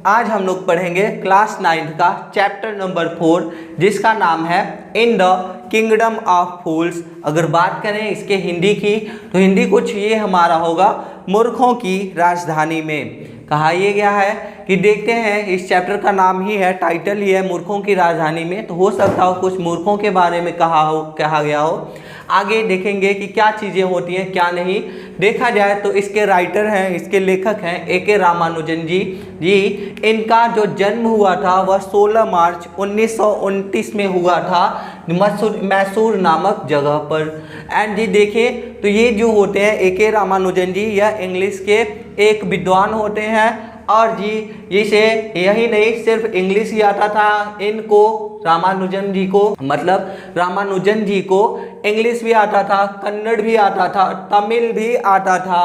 आज हम लोग पढ़ेंगे क्लास 9th का चैप्टर नंबर 4 जिसका नाम है इन द किंगडम ऑफ फूल्स। अगर बात करें इसके हिंदी की तो हिंदी कुछ ये हमारा होगा मूर्खों की राजधानी में। कहा यह गया है कि देखते हैं, इस चैप्टर का नाम ही है, टाइटल ही है मूर्खों की राजधानी में, तो हो सकता हो कुछ मूर्खों के बारे में कहा गया हो। आगे देखेंगे कि क्या चीज़ें होती हैं क्या नहीं। देखा जाए तो इसके राइटर हैं, इसके लेखक हैं ए.के. रामानुजन जी। इनका जो जन्म हुआ था वह 16 मार्च 1929 में हुआ था मैसूर नामक जगह पर। एंड जी देखें तो ये जो होते हैं ए.के. रामानुजन जी, यह इंग्लिश के एक विद्वान होते हैं और जी इसे यही नहीं सिर्फ इंग्लिश ही आता था इनको, रामानुजन जी को इंग्लिश भी आता था, कन्नड़ भी आता था, तमिल भी आता था,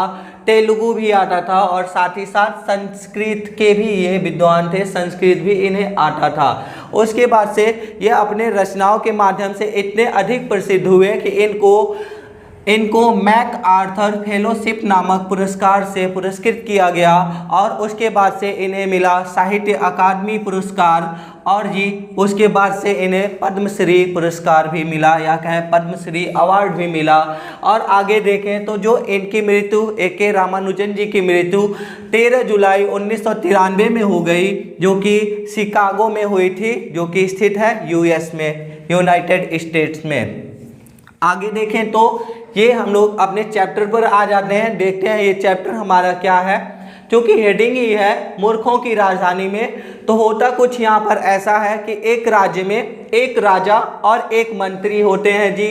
तेलुगु भी आता था और साथ ही साथ संस्कृत के भी ये विद्वान थे, संस्कृत भी इन्हें आता था। उसके बाद से ये अपने रचनाओं के माध्यम से इतने अधिक प्रसिद्ध हुए कि इनको मैक आर्थर फेलोशिप नामक पुरस्कार से पुरस्कृत किया गया और उसके बाद से इन्हें मिला साहित्य अकादमी पुरस्कार और जी उसके बाद से इन्हें पद्मश्री पुरस्कार भी मिला या कहें पद्मश्री अवार्ड भी मिला। और आगे देखें तो जो इनकी मृत्यु ए.के. रामानुजन जी की मृत्यु 13 जुलाई 1993 में हो गई, जो कि शिकागो में हुई थी, जो कि स्थित है यूएस में, यूनाइटेड स्टेट्स में। आगे देखें तो ये हम लोग अपने चैप्टर पर आ जाते हैं, देखते हैं ये चैप्टर हमारा क्या है। क्योंकि हेडिंग ही है मूर्खों की राजधानी में, तो होता कुछ यहाँ पर ऐसा है कि एक राज्य में एक राजा और एक मंत्री होते हैं जी।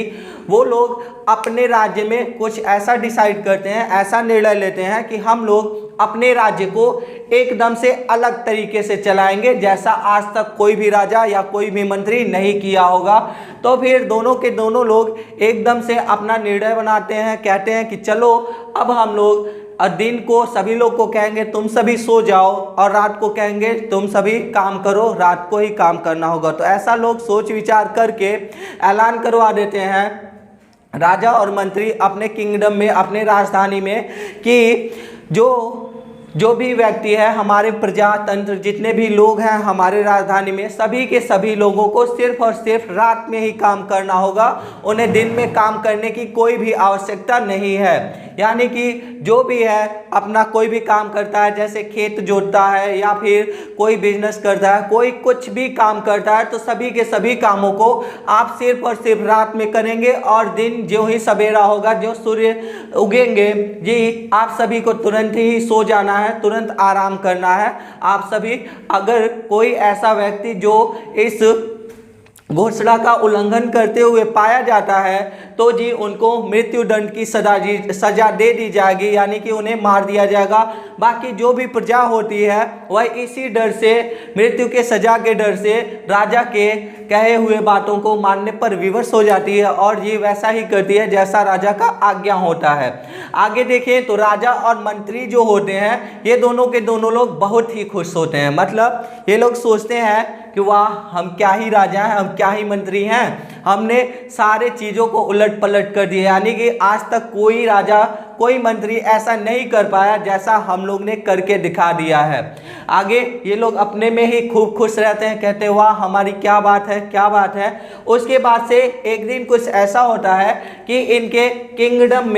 वो लोग अपने राज्य में कुछ ऐसा डिसाइड करते हैं, ऐसा निर्णय लेते हैं कि हम लोग अपने राज्य को एकदम से अलग तरीके से चलाएंगे जैसा आज तक कोई भी राजा या कोई भी मंत्री नहीं किया होगा। तो फिर दोनों के दोनों लोग एकदम से अपना निर्णय बनाते हैं, कहते हैं कि चलो अब हम लोग दिन को सभी लोग को कहेंगे तुम सभी सो जाओ और रात को कहेंगे तुम सभी काम करो, रात को ही काम करना होगा। तो ऐसा लोग सोच विचार करके ऐलान करवा देते हैं राजा और मंत्री अपने किंगडम में, अपने राजधानी में, कि जो भी व्यक्ति है, हमारे प्रजातंत्र जितने भी लोग हैं हमारे राजधानी में, सभी के सभी लोगों को सिर्फ और सिर्फ रात में ही काम करना होगा, उन्हें दिन में काम करने की कोई भी आवश्यकता नहीं है। यानी कि जो भी है अपना कोई भी काम करता है, जैसे खेत जोतता है या फिर कोई बिजनेस करता है, कोई कुछ भी काम करता है, तो सभी के सभी कामों को आप सिर्फ और सिर्फ रात में करेंगे और दिन जो ही सवेरा होगा, जो सूर्य उगेंगे जी, आप सभी को तुरंत ही सो जाना है, तुरंत आराम करना है आप सभी। अगर कोई ऐसा व्यक्ति जो इस घोषणा का उल्लंघन करते हुए पाया जाता है तो जी उनको मृत्यु दंड की सजा दे दी जाएगी, यानी कि उन्हें मार दिया जाएगा। बाकी जो भी प्रजा होती है वह इसी डर से, मृत्यु के सजा के डर से राजा के कहे हुए बातों को मानने पर विवश हो जाती है और ये वैसा ही करती है जैसा राजा का आज्ञा होता है। आगे देखें तो राजा और मंत्री जो होते हैं ये दोनों के दोनों लोग बहुत ही खुश होते हैं। मतलब ये लोग सोचते हैं कि वाह, हम क्या ही राजा हैं, हम क्या ही मंत्री हैं, हमने सारे चीज़ों को उलट पलट कर दिया। यानी कि आज तक कोई राजा, कोई मंत्री ऐसा नहीं कर पाया जैसा हम लोग ने करके दिखा दिया है। आगे ये लोग अपने में ही खूब खुश रहते हैं, कहते हैं वाह हमारी क्या बात है, क्या बात है। उसके बाद से एक दिन कुछ ऐसा होता है कि इनके किंगडम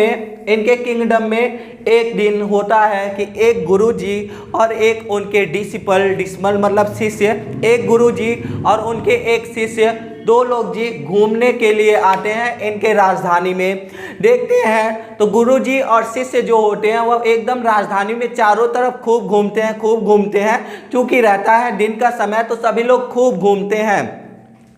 में एक दिन होता है कि एक गुरुजी और एक उनके डिसिपल मतलब शिष्य, एक गुरुजी और उनके एक शिष्य, दो लोग जी घूमने के लिए आते हैं इनके राजधानी में। देखते हैं तो गुरुजी और शिष्य जो होते हैं वह एकदम राजधानी में चारों तरफ खूब घूमते हैं। क्योंकि रहता है दिन का समय तो सभी लोग खूब घूमते हैं,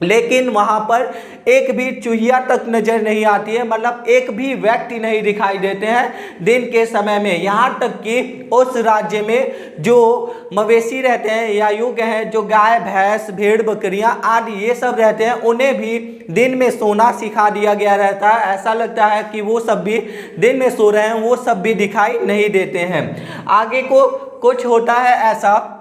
लेकिन वहाँ पर एक भी चूहिया तक नजर नहीं आती है, मतलब एक भी व्यक्ति नहीं दिखाई देते हैं दिन के समय में। यहाँ तक कि उस राज्य में जो मवेशी रहते हैं या यूँ कहें जो गाय भैंस भेड़ बकरियाँ आदि ये सब रहते हैं, उन्हें भी दिन में सोना सिखा दिया गया रहता है। ऐसा लगता है कि वो सब भी दिन में सो रहे हैं, वो सब भी दिखाई नहीं देते हैं। आगे को कुछ होता है ऐसा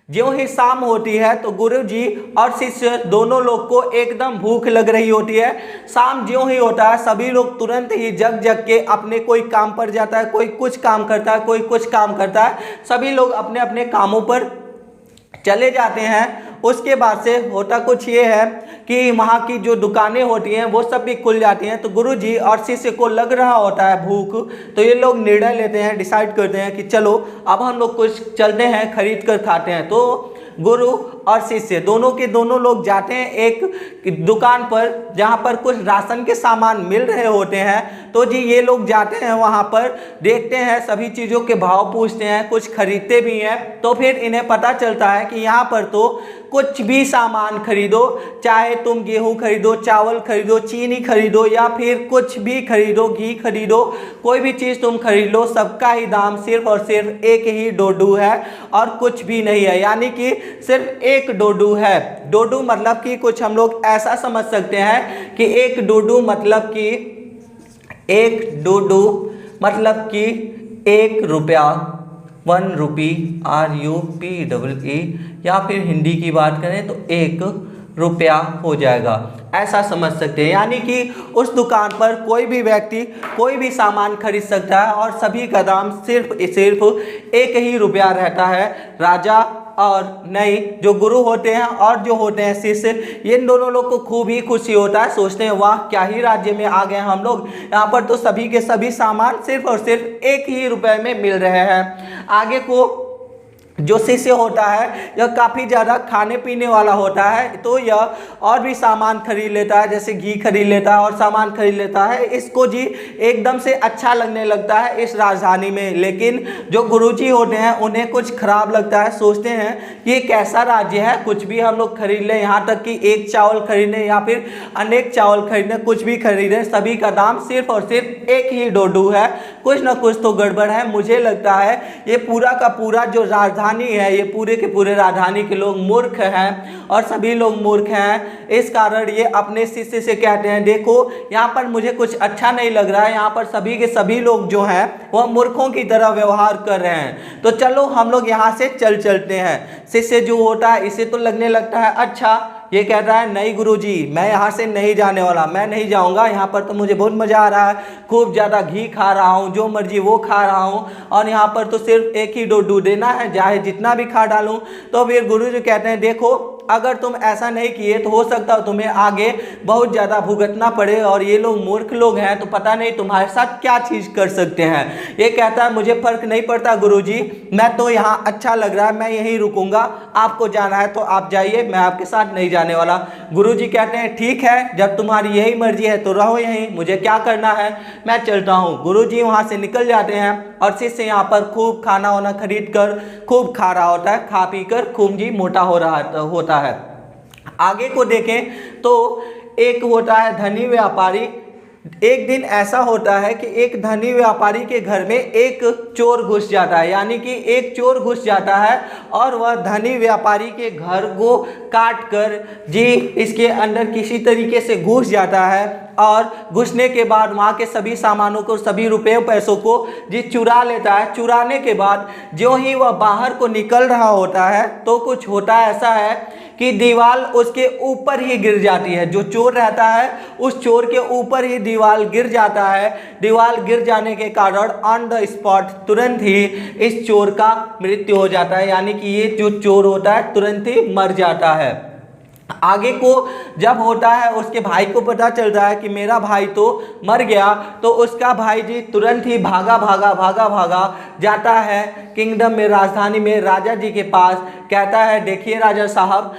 ज्यों ही शाम होती है तो गुरुजी और शिष्य दोनों लोग को एकदम भूख लग रही होती है। शाम ज्यों ही होता है सभी लोग तुरंत ही जग जग के अपने कोई काम पर जाता है, कोई कुछ काम करता है, कोई कुछ काम करता है, सभी लोग अपने अपने कामों पर चले जाते हैं। उसके बाद से होता कुछ ये है कि वहाँ की जो दुकानें होती हैं वो सब भी खुल जाती हैं। तो गुरुजी और शिष्य को लग रहा होता है भूख, तो ये लोग निर्णय लेते हैं, डिसाइड करते हैं कि चलो अब हम लोग कुछ चलते हैं, खरीद कर खाते हैं। तो गुरु और शिष्य दोनों के दोनों लोग जाते हैं एक दुकान पर जहाँ पर कुछ राशन के सामान मिल रहे होते हैं। तो जी ये लोग जाते हैं वहाँ पर, देखते हैं, सभी चीज़ों के भाव पूछते हैं, कुछ खरीदते भी हैं। तो फिर इन्हें पता चलता है कि यहाँ पर तो कुछ भी सामान खरीदो, चाहे तुम गेहूँ खरीदो, चावल खरीदो, चीनी खरीदो या फिर कुछ भी खरीदो, घी खरीदो, कोई भी चीज़ तुम खरीद लो, सबका ही दाम सिर्फ और सिर्फ एक ही डोडू है और कुछ भी नहीं है। यानी कि सिर्फ एक डोडू है। डोडू मतलब कि कुछ हम लोग ऐसा समझ सकते हैं कि एक डोडू मतलब कि एक रुपया, 1 रुपी, RUPEE, या फिर हिंदी की बात करें तो 1 रुपया हो जाएगा, ऐसा समझ सकते हैं। यानी कि उस दुकान पर कोई भी व्यक्ति कोई भी सामान खरीद सकता है और सभी का दाम सिर्फ 1 ही रुपया रहता है। राजा और नहीं जो गुरु होते हैं और जो होते हैं शिष्य, इन दोनों लोग को खूब ही खुशी होता है, सोचते हैं वाह क्या ही राज्य में आ गए हम लोग, यहाँ पर तो सभी के सभी सामान सिर्फ और सिर्फ 1 ही रुपए में मिल रहे हैं। आगे को जो शिष्य होता है यह काफ़ी ज़्यादा खाने पीने वाला होता है, तो यह और भी सामान खरीद लेता है, जैसे घी खरीद लेता है और सामान खरीद लेता है। इसको जी एकदम से अच्छा लगने लगता है इस राजधानी में। लेकिन जो गुरुजी होते हैं उन्हें कुछ खराब लगता है, सोचते हैं ये कैसा राज्य है, कुछ भी हम लोग खरीद लें, यहाँ तक कि एक चावल खरीदने या फिर अनेक चावल खरीदने, कुछ भी खरीदें, सभी का दाम सिर्फ और सिर्फ 1 ही डोडू है। कुछ ना कुछ तो गड़बड़ है। मुझे लगता है ये पूरा का पूरा जो राजधानी है, ये पूरे के पूरे राजधानी के लोग मूर्ख हैं और सभी लोग मूर्ख हैं। इस कारण ये अपने शिष्य से कहते हैं देखो यहाँ पर मुझे कुछ अच्छा नहीं लग रहा है, यहाँ पर सभी के सभी लोग जो हैं वह मूर्खों की तरह व्यवहार कर रहे हैं, तो चलो हम लोग यहाँ से चलते हैं। शिष्य जो होता है इसे तो लगने लगता है अच्छा, ये कह रहा है नहीं गुरुजी मैं यहाँ से नहीं जाने वाला, मैं नहीं जाऊँगा, यहाँ पर तो मुझे बहुत मज़ा आ रहा है, खूब ज़्यादा घी खा रहा हूँ, जो मर्जी वो खा रहा हूँ और यहाँ पर तो सिर्फ 1 ही डोडू देना है, चाहे जितना भी खा डालूँ। तो फिर गुरुजी कहते हैं देखो अगर तुम ऐसा नहीं किए तो हो सकता है तुम्हें आगे बहुत ज़्यादा भुगतना पड़े और ये लोग मूर्ख लोग हैं तो पता नहीं तुम्हारे साथ क्या चीज़ कर सकते हैं। ये कहता है मुझे फ़र्क नहीं पड़ता गुरुजी, मैं तो यहाँ अच्छा लग रहा है, मैं यहीं रुकूंगा, आपको जाना है तो आप जाइए, मैं आपके साथ नहीं जाने वाला। गुरुजी कहते हैं ठीक है जब तुम्हारी यही मर्जी है तो रहो यहीं, मुझे क्या करना है, मैं चलता हूँ। गुरुजी वहाँ से निकल जाते हैं और शिष्य यहाँ पर खूब खाना वाना खरीद कर खूब खा रहा होता है, खा पी कर खूब जी मोटा हो रहा होता है। आगे को देखें तो एक होता है धनी व्यापारी। एक दिन ऐसा होता है कि एक धनी व्यापारी के घर में एक चोर घुस जाता है, यानी कि एक चोर घुस जाता है और वह धनी व्यापारी के घर को काट कर जी इसके अंदर किसी तरीके से घुस जाता है और घुसने के बाद वहाँ के सभी सामानों को, सभी रुपये पैसों को जी चुरा लेता है। चुराने के बाद जो ही वह बाहर को निकल रहा होता है तो कुछ होता ऐसा है कि दीवार उसके ऊपर ही गिर जाती है। जो चोर रहता है उस चोर के ऊपर ही दीवार गिर जाता है। दीवार गिर जाने के कारण ऑन द स्पॉट तुरंत ही इस चोर का मृत्यु हो जाता है, यानी कि ये जो चोर होता है तुरंत ही मर जाता है। आगे को जब होता है उसके भाई को पता चलता है कि मेरा भाई तो मर गया, तो उसका भाई जी तुरंत ही भागा जाता है किंगडम में, राजधानी में राजा जी के पास। कहता है देखिए राजा साहब,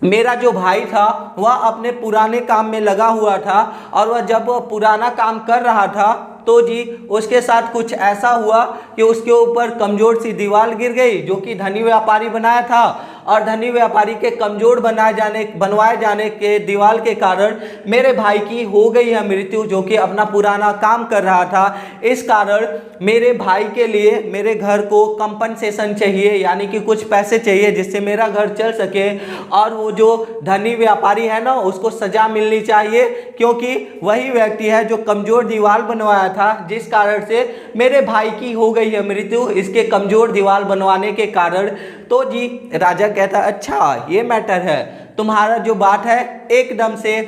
मेरा जो भाई था वह अपने पुराने काम में लगा हुआ था और वह जब वह पुराना काम कर रहा था तो जी उसके साथ कुछ ऐसा हुआ कि उसके ऊपर कमज़ोर सी दीवार गिर गई जो कि धनी व्यापारी बनाया था और धनी व्यापारी के कमजोर बनवाए जाने के दीवार के कारण मेरे भाई की हो गई है मृत्यु, जो कि अपना पुराना काम कर रहा था। इस कारण मेरे भाई के लिए मेरे घर को कंपनसेशन चाहिए, यानी कि कुछ पैसे चाहिए जिससे मेरा घर चल सके, और वो जो धनी व्यापारी है ना उसको सजा मिलनी चाहिए, क्योंकि वही व्यक्ति है जो कमजोर दीवार बनवाया था, जिस कारण से मेरे भाई की हो गई है मृत्यु इसके कमजोर दीवार बनवाने के कारण। तो जी राजा कहता अच्छा ये मैटर है, तुम्हारा जो बात है एकदम से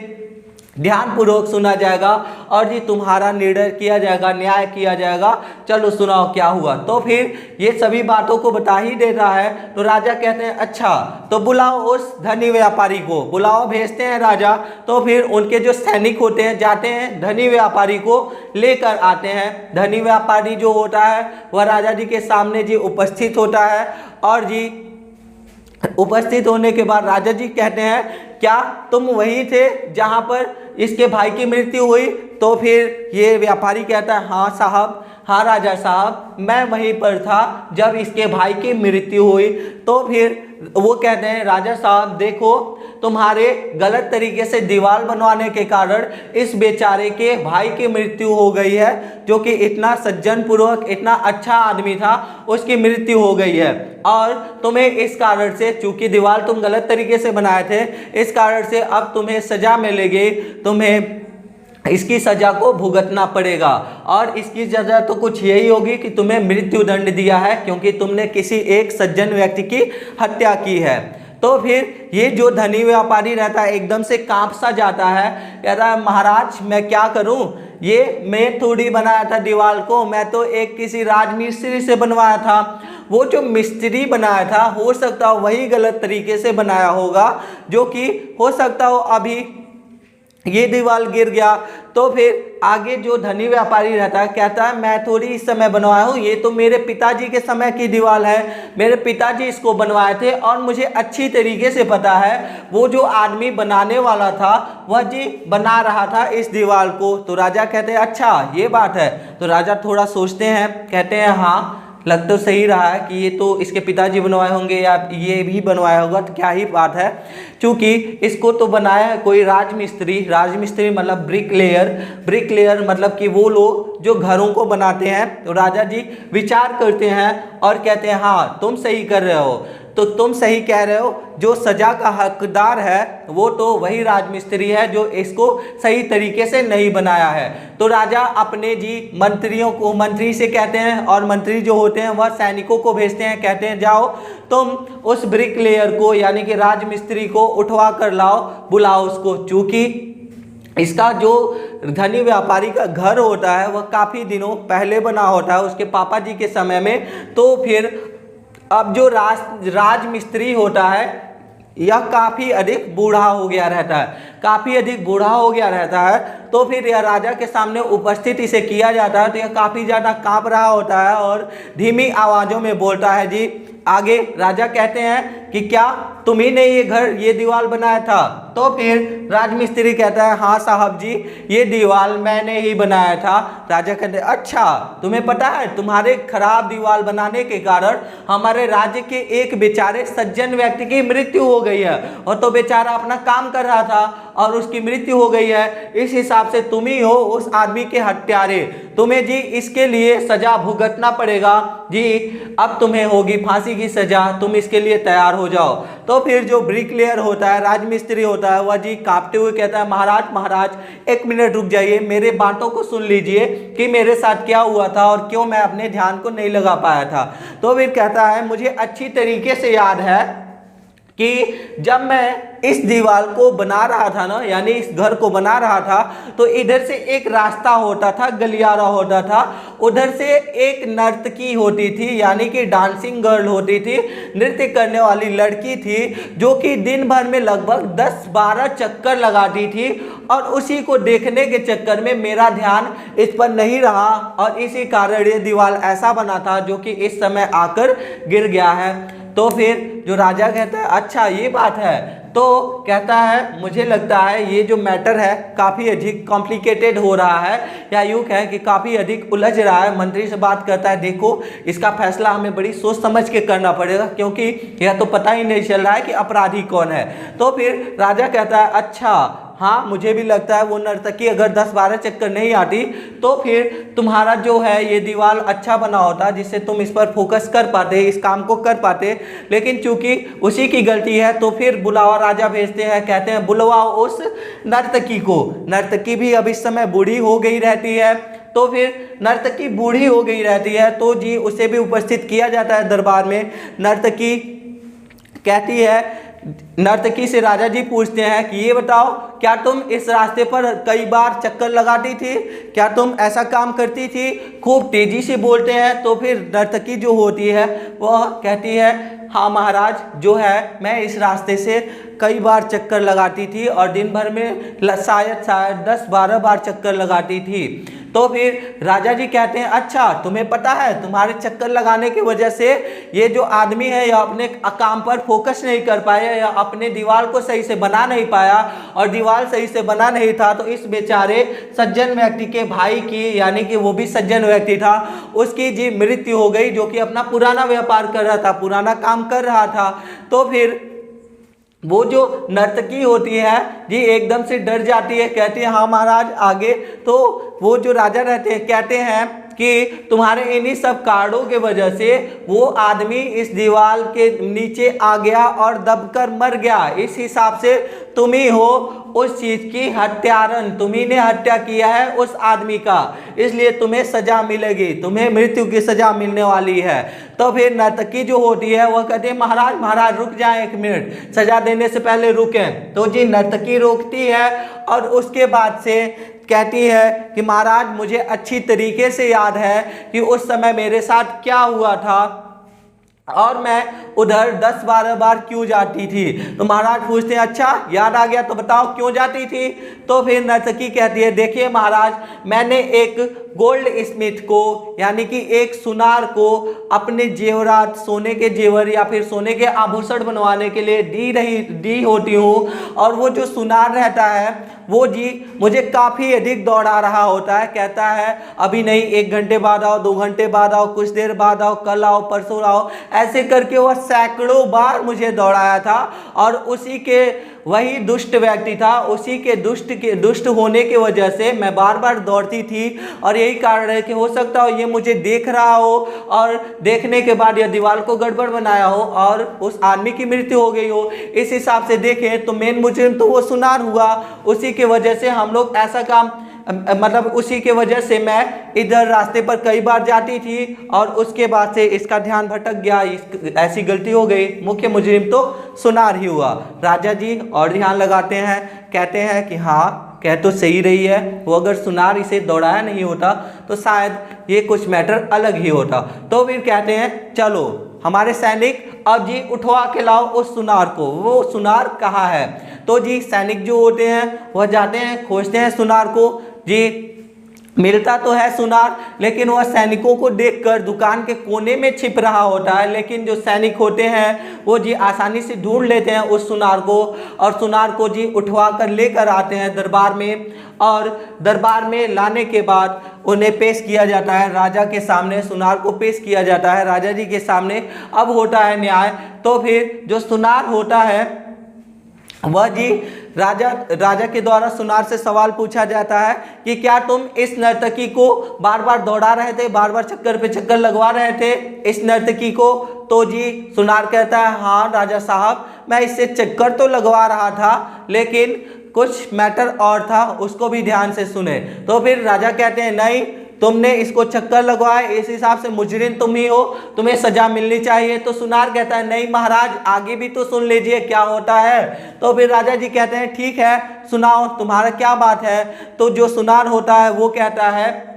ध्यानपूर्वक सुना जाएगा और जी तुम्हारा निर्णय किया जाएगा, न्याय किया जाएगा, चलो सुनाओ क्या हुआ। तो फिर ये सभी बातों को बता ही दे रहा है। तो राजा कहते हैं अच्छा तो बुलाओ उस धनी व्यापारी को, बुलाओ, भेजते हैं राजा। तो फिर उनके जो सैनिक होते हैं जाते हैं धनी व्यापारी को लेकर आते हैं। धनी व्यापारी जो होता है वह राजा जी के सामने जी उपस्थित होता है, और जी उपस्थित होने के बाद राजा जी कहते हैं क्या तुम वही थे जहाँ पर इसके भाई की मृत्यु हुई? तो फिर ये व्यापारी कहता है हाँ साहब, हाँ राजा साहब, मैं वहीं पर था जब इसके भाई की मृत्यु हुई। तो फिर वो कहते हैं राजा साहब देखो, तुम्हारे गलत तरीके से दीवार बनवाने के कारण इस बेचारे के भाई की मृत्यु हो गई है, जो कि इतना सज्जन पूर्वक इतना अच्छा आदमी था, उसकी मृत्यु हो गई है। और तुम्हें इस कारण से, चूंकि दीवार तुम गलत तरीके से बनाए थे, इस कारण से अब तुम्हें सजा मिलेगी, तुम्हें इसकी सजा को भुगतना पड़ेगा। और इसकी सजा तो कुछ यही होगी कि तुम्हें मृत्यु दंड दिया है, क्योंकि तुमने किसी एक सज्जन व्यक्ति की हत्या की है। तो फिर ये जो धनी व्यापारी रहता है एकदम से कांप सा जाता है, कहता है महाराज मैं क्या करूं, ये मैं थोड़ी बनाया था दीवार को, मैं तो एक किसी राजमिस्त्री से बनवाया था। वो जो मिस्त्री बनाया था हो सकता हो वही गलत तरीके से बनाया होगा, जो कि हो सकता हो अभी ये दीवार गिर गया। तो फिर आगे जो धनी व्यापारी रहता है कहता है मैं थोड़ी इस समय बनवाया हूँ, ये तो मेरे पिताजी के समय की दीवार है, मेरे पिताजी इसको बनवाए थे और मुझे अच्छी तरीके से पता है वो जो आदमी बनाने वाला था वह जी बना रहा था इस दीवार को। तो राजा कहते हैं अच्छा ये बात है। तो राजा थोड़ा सोचते हैं, कहते हैं हाँ लग तो सही रहा है कि ये तो इसके पिताजी बनवाए होंगे या ये भी बनवाया होगा, तो क्या ही बात है, क्योंकि इसको तो बनाया है कोई राजमिस्त्री। राजमिस्त्री मतलब ब्रिकलेयर मतलब कि वो लोग जो घरों को बनाते हैं। तो राजा जी विचार करते हैं और कहते हैं हाँ तुम सही कर रहे हो, तो तुम सही कह रहे हो, जो सजा का हकदार है वो तो वही राजमिस्त्री है जो इसको सही तरीके से नहीं बनाया है। तो राजा अपने जी मंत्रियों को, मंत्री से कहते हैं, और मंत्री जो होते हैं वह सैनिकों को भेजते हैं, कहते हैं जाओ तुम उस ब्रिकलेयर को यानी कि राजमिस्त्री को उठवा कर लाओ, बुलाओ उसको। चूँकि इसका जो धनी व्यापारी का घर होता है वह काफ़ी दिनों पहले बना होता है उसके पापा जी के समय में। तो फिर अब जो राजमिस्त्री होता है यह काफ़ी अधिक बूढ़ा हो गया रहता है, काफ़ी अधिक बूढ़ा हो गया रहता है। तो फिर यह राजा के सामने उपस्थित इसे किया जाता है, तो यह काफ़ी ज़्यादा काँप रहा होता है और धीमी आवाज़ों में बोलता है जी। आगे राजा कहते हैं कि क्या तुम्ही ने ये दीवार बनाया था? तो फिर राजमिस्त्री कहता है हाँ साहब जी ये दीवार मैंने ही बनाया था। राजा कहते हैं अच्छा तुम्हें पता है तुम्हारे खराब दीवार बनाने के कारण हमारे राज्य के एक बेचारे सज्जन व्यक्ति की मृत्यु हो गई है, और तो बेचारा अपना काम कर रहा था और उसकी मृत्यु हो गई है। इस हिसाब से तुम ही हो उस आदमी के हत्यारे, तुम्हें जी इसके लिए सजा भुगतना पड़ेगा जी, अब तुम्हें होगी फांसी की सजा, तुम इसके लिए तैयार हो जाओ। तो फिर जो ब्रिकलेयर होता है, राजमिस्त्री होता है, वह जी कांपते हुए कहता है महाराज एक मिनट रुक जाइए, मेरे बातों को सुन लीजिए कि मेरे साथ क्या हुआ था और क्यों मैं अपने ध्यान को नहीं लगा पाया था। तो फिर कहता है मुझे अच्छी तरीके से याद है कि जब मैं इस दीवार को बना रहा था ना, यानी इस घर को बना रहा था, तो इधर से एक रास्ता होता था, गलियारा होता था, उधर से एक नर्तकी होती थी यानी कि डांसिंग गर्ल होती थी, नृत्य करने वाली लड़की थी, जो कि दिन भर में लगभग 10-12 चक्कर लगाती थी, और उसी को देखने के चक्कर में मेरा ध्यान इस पर नहीं रहा और इसी कारण ये दीवार ऐसा बना था जो कि इस समय आकर गिर गया है। तो फिर जो राजा कहता है अच्छा ये बात है, तो कहता है मुझे लगता है ये जो मैटर है काफ़ी अधिक कॉम्प्लिकेटेड हो रहा है, या यूँ कहें कि काफ़ी अधिक उलझ रहा है। मंत्री से बात करता है, देखो इसका फैसला हमें बड़ी सोच समझ के करना पड़ेगा, क्योंकि यह तो पता ही नहीं चल रहा है कि अपराधी कौन है। तो फिर राजा कहता है अच्छा हाँ मुझे भी लगता है वो नर्तकी अगर 10-12 चक्कर नहीं आती तो फिर तुम्हारा जो है ये दीवार अच्छा बना होता, जिससे तुम इस पर फोकस कर पाते, इस काम को कर पाते। लेकिन चूंकि उसी की गलती है तो फिर बुलावा राजा भेजते हैं, कहते हैं बुलवाओ उस नर्तकी को। नर्तकी भी अब इस समय बूढ़ी हो गई रहती है, तो फिर नर्तकी बूढ़ी हो गई रहती है तो जी उसे भी उपस्थित किया जाता है दरबार में। नर्तकी कहती है, नर्तकी से राजा जी पूछते हैं कि ये बताओ क्या तुम इस रास्ते पर कई बार चक्कर लगाती थी, क्या तुम ऐसा काम करती थी? खूब तेजी से बोलते हैं तो फिर नर्तकी जो होती है वह कहती है हाँ महाराज, जो है मैं इस रास्ते से कई बार चक्कर लगाती थी और दिन भर में शायद 10-12 बार चक्कर लगाती थी। तो फिर राजा जी कहते हैं अच्छा तुम्हें पता है तुम्हारे चक्कर लगाने की वजह से ये जो आदमी है या अपने काम पर फोकस नहीं कर पाया या अपने दीवार को सही से बना नहीं पाया, और दीवार सही से बना नहीं था तो इस बेचारे सज्जन व्यक्ति के भाई की, यानी कि वो भी सज्जन व्यक्ति था, उसकी जी मृत्यु हो गई, जो कि अपना पुराना व्यापार कर रहा था, पुराना काम कर रहा था। तो फिर वो जो नर्तकी होती है जी एकदम से डर जाती है, कहती है हाँ महाराज आगे। तो वो जो राजा रहते हैं कहते हैं कि तुम्हारे इन्हीं सब कारणों के वजह से वो आदमी इस दीवार के नीचे आ गया और दबकर मर गया। इस हिसाब से तुम ही हो उस चीज की हत्यारन, तुम्ही ने हत्या किया है उस आदमी का, इसलिए तुम्हें सजा मिलेगी, तुम्हें मृत्यु की सजा मिलने वाली है। तो फिर नर्तकी जो होती है वह कहती है महाराज महाराज रुक जाएं 1 मिनट, सजा देने से पहले रुकें। तो जी नर्तकी रोकती है और उसके बाद से कहती है कि महाराज मुझे अच्छी तरीके से याद है कि उस समय मेरे साथ क्या हुआ था और मैं उधर 10-12 बार क्यों जाती थी। तो महाराज पूछते हैं अच्छा याद आ गया तो बताओ क्यों जाती थी। तो फिर नर्तकी कहती है देखिए महाराज, मैंने एक गोल्ड स्मिथ को यानी कि एक सुनार को अपने जेवरात, सोने के जेवर या फिर सोने के आभूषण बनवाने के लिए दी होती हूँ, और वो जो सुनार रहता है वो जी मुझे काफ़ी अधिक दौड़ा रहा होता है। कहता है अभी नहीं, 1 घंटे बाद आओ, 2 घंटे बाद आओ, कुछ देर बाद आओ, कल आओ, परसों आओ, ऐसे करके वह सैकड़ों बार मुझे दौड़ाया था। और उसी के वही दुष्ट व्यक्ति था, उसी के दुष्ट होने की वजह से मैं बार बार दौड़ती थी, और यही कारण है कि हो सकता हो ये मुझे देख रहा हो और देखने के बाद यह दीवार को गड़बड़ बनाया हो और उस आदमी की मृत्यु हो गई हो। इस हिसाब से देखें तो मेन मुजरिम तो वो सुनार हुआ, उसी की वजह से हम लोग ऐसा काम, मतलब उसी के वजह से मैं इधर रास्ते पर कई बार जाती थी और उसके बाद से इसका ध्यान भटक गया, ऐसी गलती हो गई, मुख्य मुजरिम तो सुनार ही हुआ। राजा जी और ध्यान लगाते हैं, कहते हैं कि हाँ कह तो सही रही है, वो अगर सुनार इसे दौड़ाया नहीं होता तो शायद ये कुछ मैटर अलग ही होता। तो फिर कहते हैं चलो हमारे सैनिक अब जी उठवा के लाओ उस सुनार को, वो सुनार कहाँ है। तो जी सैनिक जो होते हैं वह जाते हैं, खोजते हैं सुनार को, जी मिलता तो है सुनार, लेकिन वह सैनिकों को देखकर दुकान के कोने में छिप रहा होता है। लेकिन जो सैनिक होते हैं वो जी आसानी से ढूंढ लेते हैं उस सुनार को, और सुनार को जी उठवा कर लेकर आते हैं दरबार में, और दरबार में लाने के बाद उन्हें पेश किया जाता है राजा के सामने, सुनार को पेश किया जाता है राजा जी के सामने। अब होता है न्याय। तो फिर जो सुनार होता है वह जी राजा के द्वारा सुनार से सवाल पूछा जाता है कि क्या तुम इस नर्तकी को बार बार दौड़ा रहे थे, बार बार चक्कर पे चक्कर लगवा रहे थे इस नर्तकी को। तो जी सुनार कहता है हाँ राजा साहब, मैं इससे चक्कर तो लगवा रहा था, लेकिन कुछ मैटर और था, उसको भी ध्यान से सुने। तो फिर राजा कहते हैं नहीं, तुमने इसको चक्कर लगवाए, इस हिसाब से मुजरिम तुम ही हो, तुम्हें सजा मिलनी चाहिए। तो सुनार कहता है नहीं महाराज, आगे भी तो सुन लीजिए क्या होता है। तो फिर राजा जी कहते हैं ठीक है सुनाओ, तुम्हारा क्या बात है। तो जो सुनार होता है वो कहता है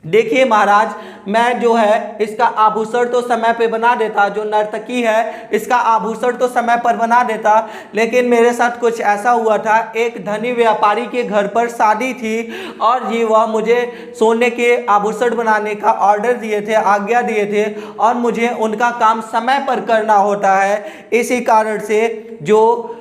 देखिए महाराज, मैं जो है इसका आभूषण तो समय पे बना देता, जो नर्तकी है इसका आभूषण तो समय पर बना देता, लेकिन मेरे साथ कुछ ऐसा हुआ था, एक धनी व्यापारी के घर पर शादी थी और जी वह मुझे सोने के आभूषण बनाने का ऑर्डर दिए थे, आज्ञा दिए थे, और मुझे उनका काम समय पर करना होता है। इसी कारण से जो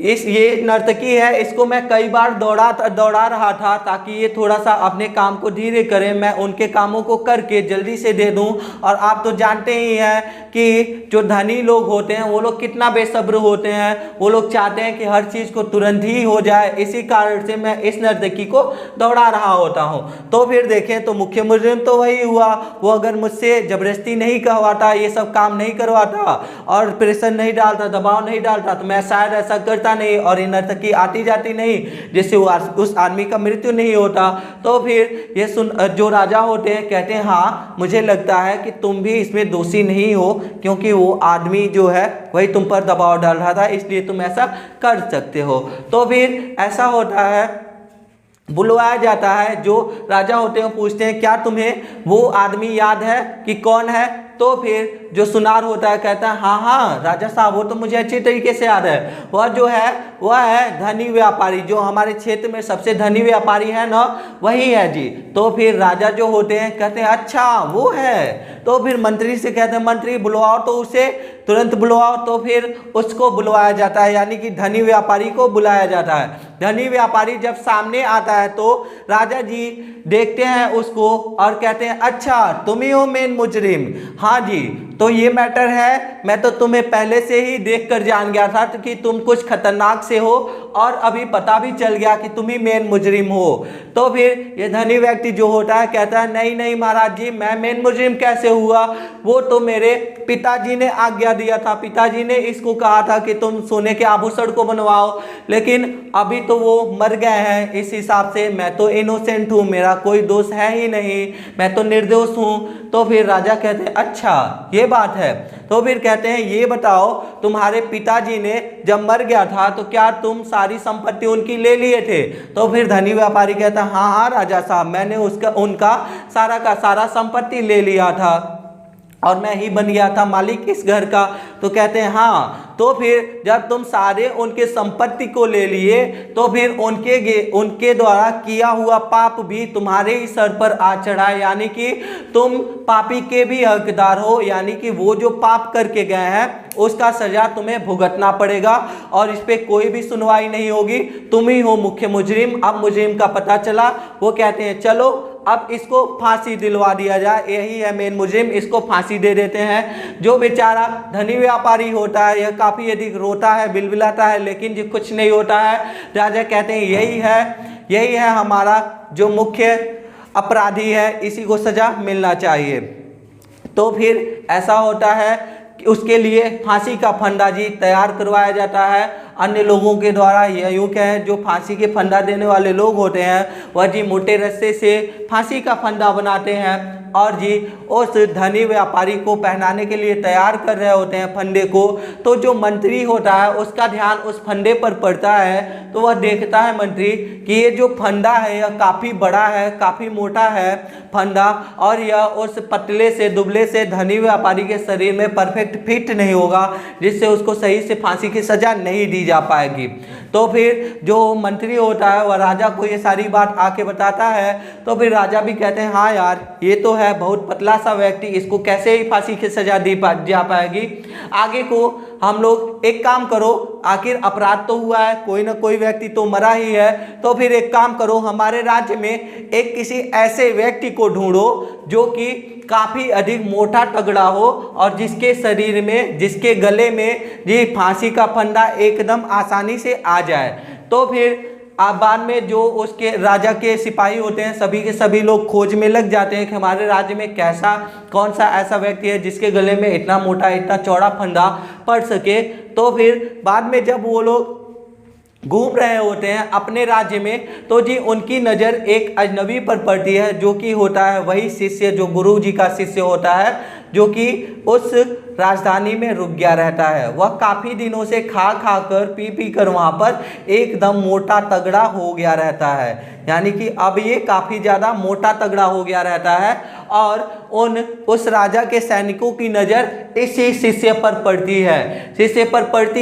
ये नर्तकी है, इसको मैं कई बार दौड़ा रहा था ताकि ये थोड़ा सा अपने काम को धीरे करें, मैं उनके कामों को करके जल्दी से दे दूं। और आप तो जानते ही हैं कि जो धनी लोग होते हैं वो लोग कितना बेसब्र होते हैं, वो लोग चाहते हैं कि हर चीज़ को तुरंत ही हो जाए, इसी कारण से मैं इस नर्तकी को दौड़ा रहा होता हूँ। तो फिर देखें तो मुख्य मुजरिम तो वही हुआ, वो अगर मुझसे जबरदस्ती नहीं कहवाता, ये सब काम नहीं करवाता और प्रेशर नहीं डालता, दबाव नहीं डालता, तो मैं शायद ऐसा करता नहीं और ये नर्तकी आती जाती नहीं, जिससे उस आदमी का मृत्यु नहीं होता। तो फिर ये जो राजा होते हैं कहते हैं हाँ मुझे लगता है कि तुम भी इसमें दोषी नहीं हो, क्योंकि वो आदमी जो है वही तुम पर दबाव डाल रहा था, इसलिए तुम ऐसा कर सकते हो। तो फिर ऐसा होता है, बुलवाया जाता है, जो राजा होते हैं पूछते हैं क्या तुम्हें वो आदमी याद है कि कौन है? तो फिर जो सुनार होता है कहता है हाँ हाँ राजा साहब वो तो मुझे अच्छी तरीके से याद है, वह जो है वह है धनी व्यापारी, जो हमारे क्षेत्र में सबसे धनी व्यापारी है ना वही है जी। तो फिर राजा जो होते हैं कहते हैं अच्छा वो है। तो फिर मंत्री से कहते हैं मंत्री बुलवाओ तो उसे, तुरंत बुलवाओ। तो फिर उसको बुलवाया जाता है, यानी कि धनी व्यापारी को बुलाया जाता है। धनी व्यापारी जब सामने आता है तो राजा जी देखते हैं उसको और कहते हैं अच्छा तुम ही हो मेन मुजरिम? हाँ जी, तो ये मैटर है, मैं तो तुम्हें पहले से ही देखकर जान गया था कि तुम कुछ खतरनाक से हो और अभी पता भी चल गया कि तुम ही मेन मुजरिम हो। तो फिर ये धनी व्यक्ति जो होता है कहता है नहीं नहीं महाराज जी, मैं मेन मुजरिम कैसे हुआ? वो तो मेरे पिताजी ने आज्ञा दिया था, पिताजी ने इसको कहा था कि तुम सोने के आभूषण को बनवाओ, लेकिन अभी तो वो मर गए हैं, इस हिसाब से मैं तो इनोसेंट हूँ, मेरा कोई दोष है ही नहीं, मैं तो निर्दोष हूँ। तो फिर राजा कहते हैं अच्छा ये बात है। तो फिर कहते हैं ये बताओ तुम्हारे पिताजी ने जब मर गया था तो क्या तुम सारी संपत्ति उनकी ले लिए थे? तो फिर धनी व्यापारी कहता है हाँ हाँ राजा साहब, मैंने उनका सारा का सारा संपत्ति ले लिया था और मैं ही बन गया था मालिक इस घर का। तो कहते हैं हाँ, तो फिर जब तुम सारे उनके संपत्ति को ले लिए तो फिर उनके द्वारा किया हुआ पाप भी तुम्हारे ही सर पर आ चढ़ा, यानी कि तुम पापी के भी हकदार हो, यानी कि वो जो पाप करके गए हैं उसका सजा तुम्हें भुगतना पड़ेगा और इस पे कोई भी सुनवाई नहीं होगी, तुम ही हो मुख्य मुजरिम। अब मुजरिम का पता चला, वो कहते हैं चलो अब इसको फांसी दिलवा दिया जाए, यही है मेन मुजरिम, इसको फांसी दे देते हैं। जो बेचारा धनी व्यापारी होता है यह काफ़ी अधिक रोता है, बिलबिलाता है, लेकिन जो कुछ नहीं होता है। राजा कहते हैं यही है हमारा जो मुख्य अपराधी है, इसी को सजा मिलना चाहिए। तो फिर ऐसा होता है कि उसके लिए फांसी का फंदा जी तैयार करवाया जाता है अन्य लोगों के द्वारा। यह यूँ कहें जो फांसी के फंदा देने वाले लोग होते हैं वह जी मोटे रस्से से फांसी का फंदा बनाते हैं और जी उस धनी व्यापारी को पहनाने के लिए तैयार कर रहे होते हैं फंदे को। तो जो मंत्री होता है उसका ध्यान उस फंदे पर पड़ता है, तो वह देखता है मंत्री कि ये जो फंदा है यह काफ़ी बड़ा है, काफ़ी मोटा है फंदा, और यह उस पतले से दुबले से धनी व्यापारी के शरीर में परफेक्ट फिट नहीं होगा, जिससे उसको सही से फांसी की सज़ा नहीं दी जा पाएगी। तो फिर जो मंत्री होता है वह राजा को ये सारी बात आके बताता है। तो फिर राजा भी कहते हैं हाँ यार ये तो है बहुत पतला सा व्यक्ति, इसको कैसे ही फांसी की सजा दी जा पाएगी। आगे को हम लोग एक काम करो, आखिर अपराध तो हुआ है, कोई ना कोई व्यक्ति तो मरा ही है, तो फिर एक काम करो हमारे राज्य में एक किसी ऐसे व्यक्ति को ढूंढो जो कि काफ़ी अधिक मोटा तगड़ा हो और जिसके शरीर में, जिसके गले में जी फांसी का फंदा एकदम आसानी से आ जाए। तो फिर आप बाद में जो उसके राजा के सिपाही होते हैं सभी के सभी लोग खोज में लग जाते हैं कि हमारे राज्य में कौन सा ऐसा व्यक्ति है जिसके गले में इतना मोटा इतना चौड़ा फंदा पड़ सके। तो फिर बाद में जब वो लोग घूम रहे होते हैं अपने राज्य में, तो जी उनकी नज़र एक अजनबी पर पड़ती है जो कि होता है वही शिष्य जो गुरु जी का शिष्य होता है, जो कि उस राजधानी में रुक गया रहता है। वह काफ़ी दिनों से खा कर पी कर वहाँ पर एकदम मोटा तगड़ा हो गया रहता है, यानी कि अब ये काफ़ी ज़्यादा मोटा तगड़ा हो गया रहता है और उस राजा के सैनिकों की नज़र इसी शिष्य पर पड़ती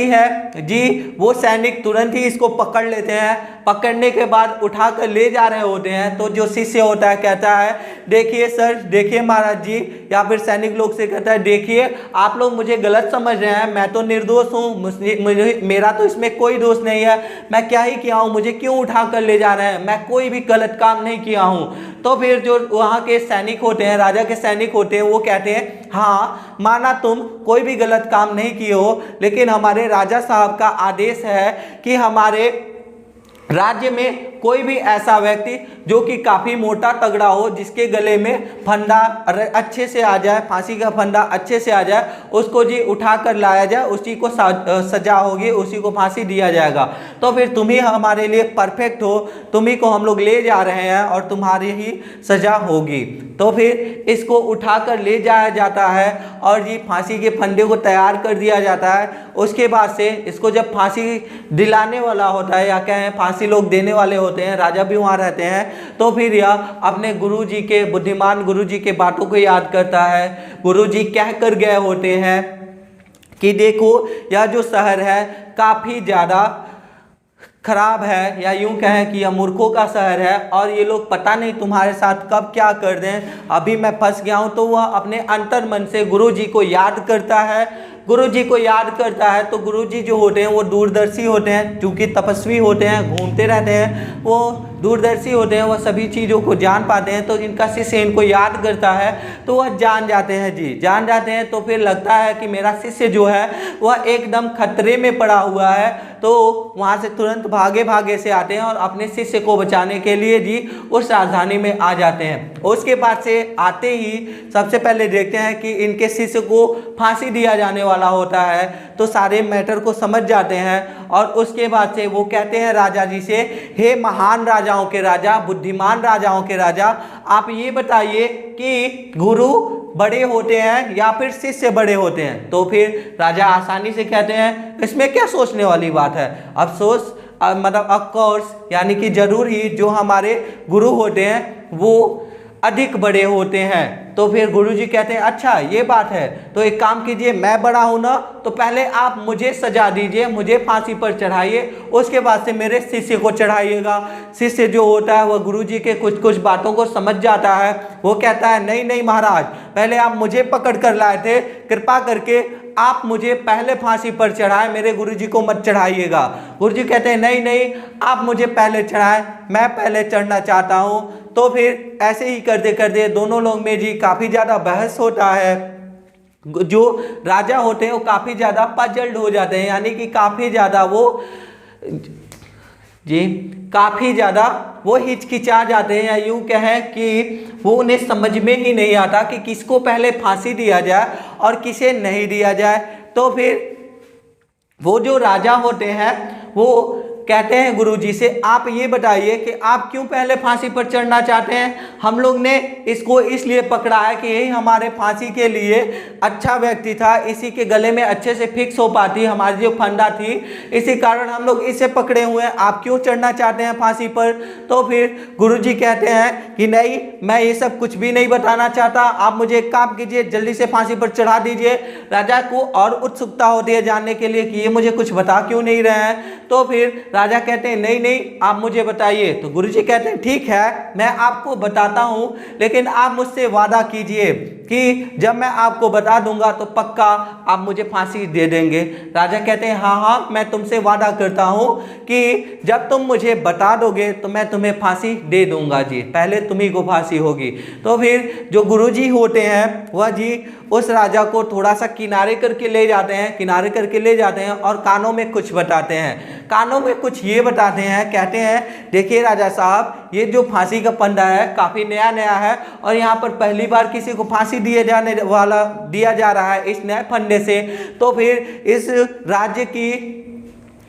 है जी। वो सैनिक तुरंत ही इसको पकड़ लेते हैं, पकड़ने के बाद उठा कर ले जा रहे होते हैं। तो जो शिष्य होता है कहता है देखिए सर, देखिए महाराज जी, या फिर सैनिक लोग से कहता है देखिए आप लोग मुझे गलत समझ रहे हैं, मैं तो निर्दोष हूँ, मेरा तो इसमें कोई दोष नहीं है, मैं क्या ही किया हूँ, मुझे क्यों उठा कर ले जा रहे हैं, मैं कोई भी गलत काम नहीं किया हूँ। तो फिर जो वहाँ के सैनिक होते हैं, राजा के सैनिक होते हैं, वो कहते हैं हाँ माना तुम कोई भी गलत काम नहीं किए हो, लेकिन हमारे राजा साहब का आदेश है कि हमारे राज्य में कोई भी ऐसा व्यक्ति जो कि काफ़ी मोटा तगड़ा हो, जिसके गले में फंदा अच्छे से आ जाए, फांसी का फंदा अच्छे से आ जाए, उसको जी उठा कर लाया जाए, उसी को सजा होगी, उसी को फांसी दिया जाएगा। तो फिर तुम ही हमारे लिए परफेक्ट हो, तुम्ही को हम लोग ले जा रहे हैं और तुम्हारी ही सजा होगी। तो फिर इसको उठा कर ले जाया जाता है और जी फांसी के फंदे को तैयार कर दिया जाता है। उसके बाद से इसको जब फांसी दिलाने वाला होता है या कहें फांसी लोग देने वाले होते हैं, राजा भी वहाँ रहते हैं, तो फिर यह अपने गुरुजी के, बुद्धिमान गुरुजी के बातों को याद करता है। गुरुजी कह कर गए होते हैं कि देखो यह जो शहर है काफ़ी ज़्यादा खराब है, या यूं कहें कि यह मूर्खों का शहर है और ये लोग पता नहीं तुम्हारे साथ कब क्या कर दें, अभी मैं फंस गया हूं। तो वह अपने अंतर मन से गुरुजी को याद करता है। गुरुजी को याद करता है तो गुरुजी जो होते हैं वो दूरदर्शी होते हैं, क्योंकि तपस्वी होते हैं, घूमते रहते हैं, वो दूरदर्शी होते हैं, वह सभी चीज़ों को जान पाते हैं। तो इनका शिष्य इनको याद करता है तो वह जान जाते हैं जी, जान जाते हैं। तो फिर लगता है कि मेरा शिष्य जो है वह एकदम खतरे में पड़ा हुआ है, तो वहाँ से तुरंत भागे भागे से आते हैं और अपने शिष्य को बचाने के लिए जी उस राजधानी में आ जाते हैं। उसके बाद से आते ही सबसे पहले देखते हैं कि इनके शिष्य को फांसी दिया जाने वाला होता है, तो सारे मैटर को समझ जाते हैं और उसके बाद से वो कहते हैं राजा जी से, हे महान राजाओं के राजा, बुद्धिमान राजाओं के राजा, आप ये बताइए कि गुरु बड़े होते हैं या फिर शिष्य बड़े होते हैं। तो फिर राजा आसानी से कहते हैं इसमें क्या सोचने वाली बात है, अफसोस मतलब ऑफकोर्स, यानी कि जरूर ही जो हमारे गुरु होते हैं वो अधिक बड़े होते हैं। तो फिर गुरुजी कहते हैं अच्छा ये बात है, तो एक काम कीजिए, मैं बड़ा हूं ना, तो पहले आप मुझे सजा दीजिए, मुझे फांसी पर चढ़ाइए, उसके बाद से मेरे शिष्य को चढ़ाइएगा। शिष्य जो होता है वह गुरुजी के कुछ कुछ बातों को समझ जाता है। वो कहता है नहीं नहीं महाराज, पहले आप मुझे पकड़ कर लाए थे, कृपा करके आप मुझे पहले फांसी पर चढ़ाए, मेरे गुरुजी को मत चढ़ाइएगा। गुरुजी कहते हैं नहीं नहीं, आप मुझे पहले चढ़ाएं, मैं पहले चढ़ना चाहता हूँ। तो फिर ऐसे ही करते करते दोनों लोग में जी काफ़ी ज़्यादा बहस होता है। जो राजा होते हैं वो काफ़ी ज़्यादा पजल्ड हो जाते हैं, यानी कि काफ़ी ज़्यादा वो हिचकिचा जाते हैं, या यूँ कहें कि वो उन्हें समझ में ही नहीं आता कि किसको पहले फांसी दिया जाए और किसे नहीं दिया जाए। तो फिर वो जो राजा होते हैं वो कहते हैं गुरुजी से, आप ये बताइए कि आप क्यों पहले फांसी पर चढ़ना चाहते हैं। हम लोग ने इसको इसलिए पकड़ा है कि यही हमारे फांसी के लिए अच्छा व्यक्ति था, इसी के गले में अच्छे से फिक्स हो पाती हमारी जो फंदा थी, इसी कारण हम लोग इसे पकड़े हुए हैं, आप क्यों चढ़ना चाहते हैं फांसी पर। तो फिर गुरुजी कहते हैं कि नहीं, मैं ये सब कुछ भी नहीं बताना चाहता, आप मुझे एक काम कीजिए, जल्दी से फांसी पर चढ़ा दीजिए। राजा को और उत्सुकता होती है जानने के लिए कि ये मुझे कुछ बता क्यों नहीं रहे हैं। तो फिर राजा कहते हैं नहीं नहीं, आप मुझे बताइए। तो गुरुजी कहते हैं ठीक है, मैं आपको बताता हूं, लेकिन आप मुझसे वादा कीजिए कि जब मैं आपको बता दूंगा तो पक्का आप मुझे फांसी दे देंगे। राजा कहते हैं हाँ हाँ, मैं तुमसे वादा करता हूं कि जब तुम मुझे बता दोगे तो मैं तुम्हें फांसी दे दूंगा जी, पहले तुम्ही को फांसी होगी। तो फिर जो गुरुजी होते हैं वह जी उस राजा को थोड़ा सा किनारे करके ले जाते हैं, किनारे करके ले जाते हैं और कानों में कुछ बताते हैं। कानों में कुछ ये बताते हैं, कहते हैं देखिए राजा साहब, ये जो फांसी का फंदा है काफ़ी नया नया है और यहाँ पर पहली बार किसी को फांसी दिया जा रहा है इस नए फंदे से। तो फिर इस राज्य की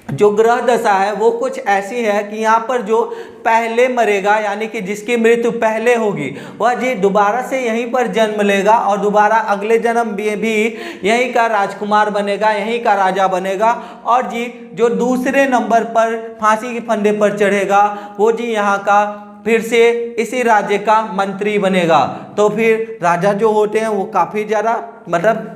जो ग्रह दशा है वो कुछ ऐसी है कि यहाँ पर जो पहले मरेगा, यानी कि जिसकी मृत्यु पहले होगी, वह जी दोबारा से यहीं पर जन्म लेगा और दोबारा अगले जन्म भी यहीं का राजकुमार बनेगा, यहीं का राजा बनेगा। और जी जो दूसरे नंबर पर फांसी के फंदे पर चढ़ेगा वो जी यहाँ का फिर से इसी राज्य का मंत्री बनेगा। तो फिर राजा जो होते हैं वो काफ़ी ज़्यादा मतलब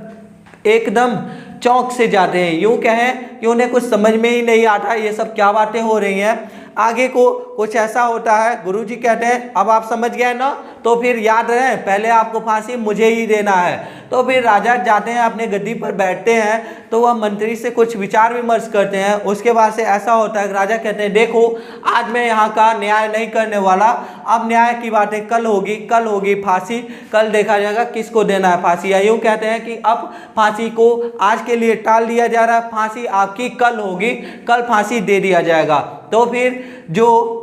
एकदम चौंक से जाते हैं, यूँ कहें कि उन्हें कुछ समझ में ही नहीं आता ये सब क्या बातें हो रही हैं। आगे को कुछ ऐसा होता है, गुरुजी कहते हैं अब आप समझ गए ना, तो फिर याद रहे पहले आपको फांसी मुझे ही देना है। तो फिर राजा जाते हैं अपने गद्दी पर बैठते हैं, तो वह मंत्री से कुछ विचार विमर्श करते हैं। उसके बाद से ऐसा होता है कि राजा कहते हैं देखो आज मैं यहाँ का न्याय नहीं करने वाला, अब न्याय की बातें कल होगी फांसी, कल देखा जाएगा किसको देना है फांसी। या यूँ कहते हैं कि अब फांसी को आज के लिए टाल दिया जा रहा है, फांसी आपकी कल होगी, कल फांसी दे दिया जाएगा। तो फिर जो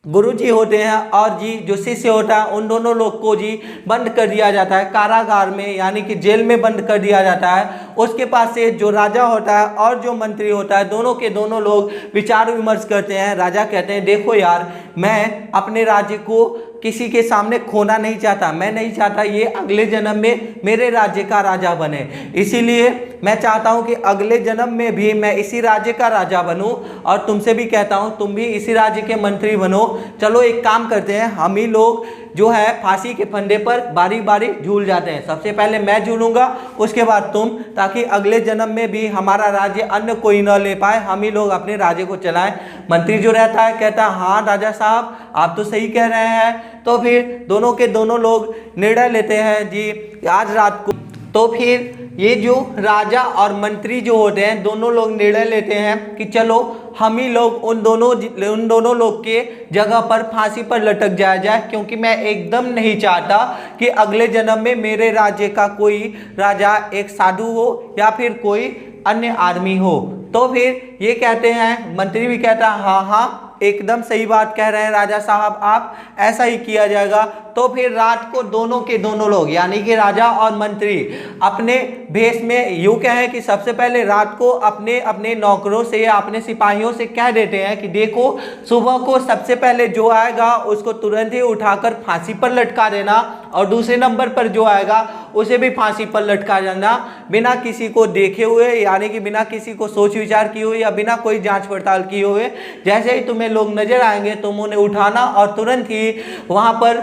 गुरुजी होते हैं और जी जो शिष्य होता है उन दोनों लोग को जी बंद कर दिया जाता है कारागार में, यानी कि जेल में बंद कर दिया जाता है। उसके पास से जो राजा होता है और जो मंत्री होता है दोनों के दोनों लोग विचार विमर्श करते हैं। राजा कहते हैं देखो यार मैं अपने राज्य को किसी के सामने खोना नहीं चाहता, मैं नहीं चाहता ये अगले जन्म में मेरे राज्य का राजा बने, इसीलिए मैं चाहता हूँ कि अगले जन्म में भी मैं इसी राज्य का राजा बनूँ और तुमसे भी कहता हूँ तुम भी इसी राज्य के मंत्री बनो। चलो एक काम करते हैं, हम ही लोग जो है फांसी के फंदे पर बारी बारी झूल जाते हैं, सबसे पहले मैं झूलूंगा उसके बाद तुम, ताकि अगले जन्म में भी हमारा राज्य अन्य कोई न ले पाए, हम ही लोग अपने राज्य को चलाएं। मंत्री जो रहता है कहता है हाँ राजा साहब आप तो सही कह रहे हैं। तो फिर दोनों के दोनों लोग निर्णय लेते हैं जी आज रात को। तो फिर ये जो राजा और मंत्री जो होते हैं दोनों लोग निर्णय लेते हैं कि चलो हम ही लोग उन दोनों लोग के जगह पर फांसी पर लटक जाया जाए, क्योंकि मैं एकदम नहीं चाहता कि अगले जन्म में मेरे राज्य का कोई राजा एक साधु हो या फिर कोई अन्य आदमी हो। तो फिर ये कहते हैं, मंत्री भी कहता है हाँ हाँ एकदम सही बात कह रहे हैं राजा साहब आप, ऐसा ही किया जाएगा। तो फिर रात को दोनों के दोनों लोग यानी कि राजा और मंत्री अपने भेष में यूँ कहें कि सबसे पहले रात को अपने अपने नौकरों से या अपने सिपाहियों से कह देते हैं कि देखो सुबह को सबसे पहले जो आएगा उसको तुरंत ही उठाकर फांसी पर लटका देना और दूसरे नंबर पर जो आएगा उसे भी फांसी पर लटका देना, बिना किसी को देखे हुए, यानी कि बिना किसी को सोच विचार किए हुए या बिना कोई जांच पड़ताल किए हुए। जैसे ही तुम्हें लोग नजर आएंगे तुम उन्हें उठाना और तुरंत ही वहां पर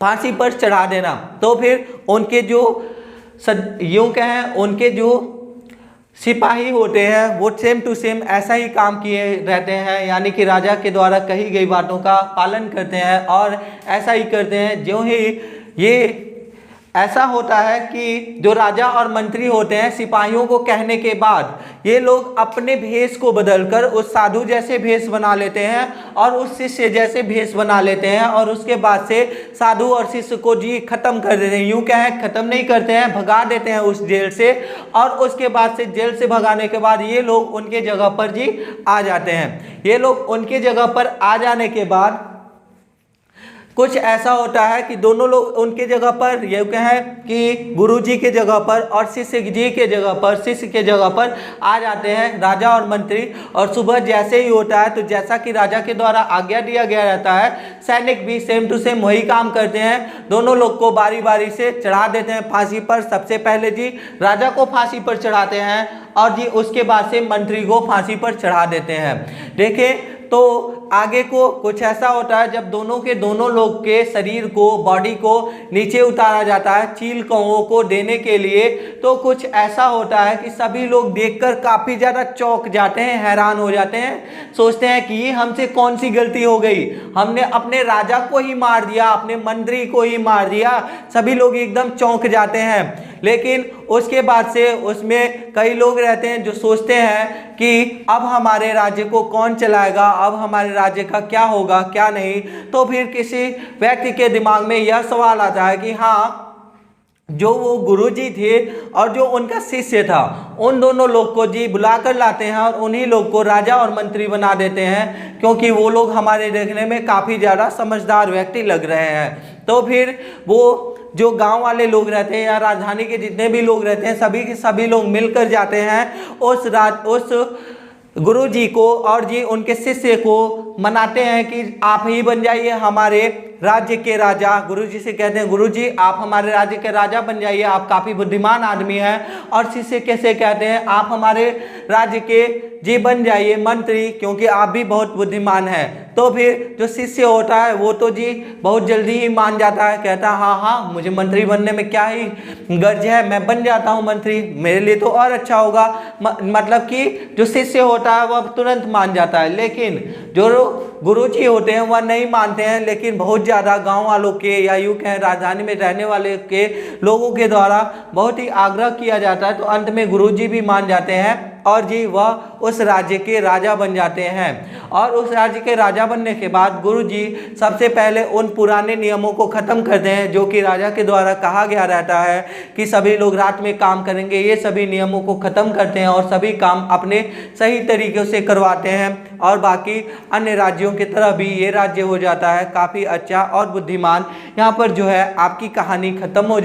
फांसी पर चढ़ा देना। तो फिर उनके जो यूँ कहें उनके जो सिपाही होते हैं वो सेम टू सेम ऐसा ही काम किए रहते हैं, यानी कि राजा के द्वारा कही गई बातों का पालन करते हैं और ऐसा ही करते हैं। जो ही ये ऐसा होता है कि जो राजा और मंत्री होते हैं सिपाहियों को कहने के बाद ये लोग अपने भेष को बदलकर उस साधु जैसे भेष बना लेते हैं और उस शिष्य जैसे भेष बना लेते हैं और उसके बाद से साधु और शिष्य को जी खत्म कर देते हैं। यूँ कहें खत्म नहीं करते हैं, भगा देते हैं उस जेल से, और उसके बाद से जेल से भगाने के बाद ये लोग उनके जगह पर जी आ जाते हैं। ये लोग उनके जगह पर आ जाने के बाद कुछ ऐसा होता है कि दोनों लोग उनके जगह पर ये कहें कि गुरुजी के जगह पर और शिष्य जी के जगह पर, शिष्य के जगह पर आ जाते हैं राजा और मंत्री। और सुबह जैसे ही होता है तो जैसा कि राजा के द्वारा आज्ञा दिया गया रहता है सैनिक भी सेम टू सेम वही काम करते हैं, दोनों लोग को बारी बारी से चढ़ा देते हैं फांसी पर। सबसे पहले जी राजा को फांसी पर चढ़ाते हैं और जी उसके बाद से मंत्री को फांसी पर चढ़ा देते हैं। देखिए तो आगे को कुछ ऐसा होता है जब दोनों के दोनों लोग के शरीर को, बॉडी को नीचे उतारा जाता है चील कौओं को देने के लिए, तो कुछ ऐसा होता है कि सभी लोग देखकर काफ़ी ज़्यादा चौंक जाते हैं, हैरान हो जाते हैं, सोचते हैं कि ये हमसे कौन सी गलती हो गई, हमने अपने राजा को ही मार दिया, अपने मंत्री को ही मार दिया। सभी लोग एकदम चौंक जाते हैं। लेकिन उसके बाद से उसमें कई लोग रहते हैं जो सोचते हैं कि अब हमारे राज्य को कौन चलाएगा, अब हमारे राज्य का क्या होगा क्या नहीं। तो फिर किसी व्यक्ति के दिमाग में यह सवाल आता है कि हाँ जो वो गुरुजी थे और जो उनका शिष्य था उन दोनों लोग को जी बुला कर लाते हैं और उन्हीं लोग को राजा और मंत्री बना देते हैं, क्योंकि वो लोग हमारे देखने में काफ़ी ज़्यादा समझदार व्यक्ति लग रहे हैं। तो फिर वो जो गांव वाले लोग रहते हैं या राजधानी के जितने भी लोग रहते हैं सभी के सभी लोग मिलकर जाते हैं उस गुरुजी को और जी उनके शिष्य को मनाते हैं कि आप ही बन जाइए हमारे राज्य के राजा। गुरुजी से कहते हैं गुरुजी आप हमारे राज्य के राजा बन जाइए, आप काफ़ी बुद्धिमान आदमी हैं। और शिष्य कैसे कहते हैं आप हमारे राज्य के जी बन जाइए मंत्री, क्योंकि आप भी बहुत बुद्धिमान हैं। तो फिर जो शिष्य होता है वो तो जी बहुत जल्दी ही मान जाता है, कहता है हाँ हाँ मुझे मंत्री बनने में क्या ही गर्ज है, मैं बन जाता हूँ मंत्री, मेरे लिए तो और अच्छा होगा। मतलब कि जो शिष्य होता होता है वह तुरंत मान जाता है, लेकिन जो गुरुजी होते हैं वह नहीं मानते हैं, लेकिन बहुत ज़्यादा गांव वालों के या यूँ कहें राजधानी में रहने वाले के लोगों के द्वारा बहुत ही आग्रह किया जाता है, तो अंत में गुरुजी भी मान जाते हैं और जी वह उस राज्य के राजा बन जाते हैं। और उस राज्य के राजा बनने के बाद गुरुजी सबसे पहले उन पुराने नियमों को ख़त्म करते हैं जो कि राजा के द्वारा कहा गया रहता है कि सभी लोग रात में काम करेंगे। ये सभी नियमों को ख़त्म करते हैं और सभी काम अपने सही तरीके से करवाते हैं, और बाकी अन्य राज्यों की तरह भी ये राज्य हो जाता है काफ़ी अच्छा और बुद्धिमान। यहाँ पर जो है आपकी कहानी ख़त्म हो